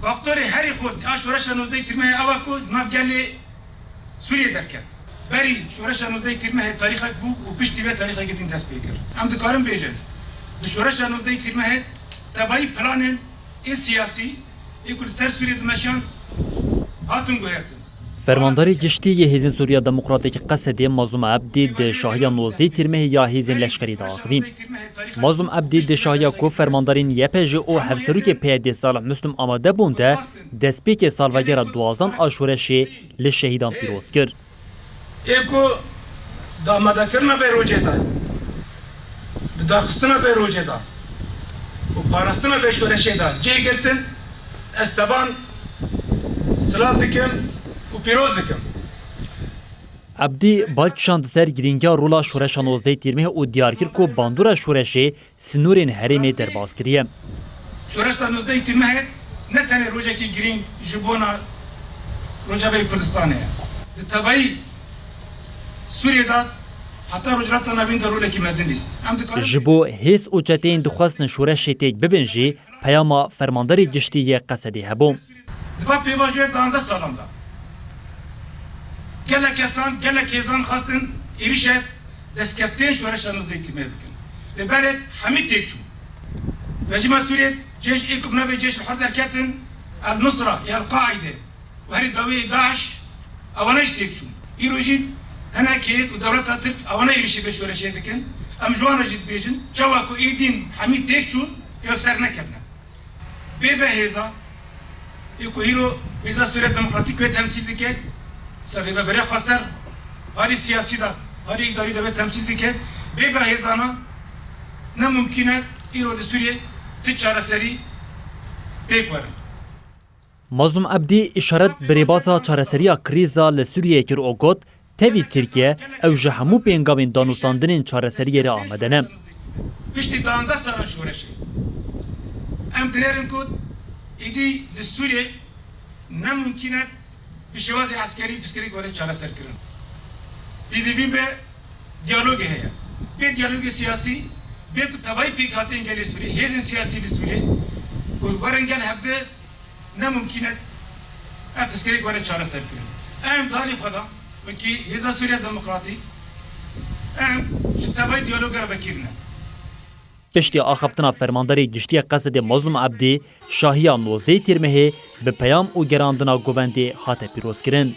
فاکتور هری خود شورش 19 ترمه اواکو نافگلی سوریه درکد بری شورش 19 ترمه تاریخ بو و پشتی به تاریخ گدین دست بگیر ام دکارم بیجن شورش 19 ترمه تبایی پلان این سیاسی این سر سوریه دمشان هاتون گوهردن فرمانداری گشتی هیزن سوریا دموکراتیک قصدی مظلوم عبدی ده شاهیا 19 ترمه یا هیزن لشکری داخوین مظلوم عبدی ده شاهیا کو فرماندارین یپج او هفسروک پیاده صالح مسلم آماده بونده دسپیک سالوگر دوازن آشورشی لشهیدان پیروز کرد. ایکو داماده کرنا به روجه دا داخستنا به روجه دا و پارستنا به شورشه دا جه گرتن استبان سلاف دکم و پیروز دکم عبدی باید شاند سر گرینگا رولا شورش 19 ترمه او دیار کرد که باندورا شورشی سنورین حریمی درباز کریه. شورش 19 ترمه نه تنه روجه که گرینگ جبونا روجه به کردستانه تبایی سوریه دا حتی روجرات نبین دروله که مزن نیست جبو هیس اوچتین دخواستن شورشی تیک ببینجی پیاما فرمانداری گشتی قصدی هبو دفاع پیواجوه 12 سالم دا گله کسان گله کیزان خواستن ایریشت دستکفتین شورش 19 ترمه بکن لبرد حمید تیک چون وجمع سوريا جيش إيكوب نبي جيش الحرب دركاتن النصرة يا القاعدة وهري دوي داعش أو تيكشون يروجيد أنا كيس ودولتها ترك أو أنا يرشي بيش ولا شيء تكن أم جوانا جد بيجن جواكو إيدين حميد تيكشون يبصرنا كبنا بيبا هيزا يكو هيرو هيزا سوريا ديمقراطيك وتمثيل دكت سبب بري خسر هاري سياسي دا هاري إداري دا تمثيل دكت بيبا هيزانا نممكنه إيرو لسوريا تجارة سري بيكور مظلوم عبدی اشارت بریبازا چارەسەریya کریزا li Sûriyeyê kir û got tevî Tirkiye ew ji hemû pêngavên danûstandinên çarəseriyê re amade ne. Piştî 12 salan şoreşê em dinerin ku êdî li Sûriyê nemumkîn e bi şêwazê eskerî piskirî gore çarəserkirin. Pêdivî be diyalogê heye. Bê diyalogê siyasî bê ku tevayî pêk hatên gelê Sûriyê hêzên siyasî li Sûriyê ku werin gel hevde نممكنه أتسكري قرية شارع سركين. أهم داري خدا وكي هذا سوريا ديمقراطي. أهم جتابي ديالوج ربكيرنا. پشتی آخفتنا فرمانداری گشتی قصد مظلوم عبدی شاهیا 19 ترمه به پیام او گراندنا گووندی هات پیروز کرن.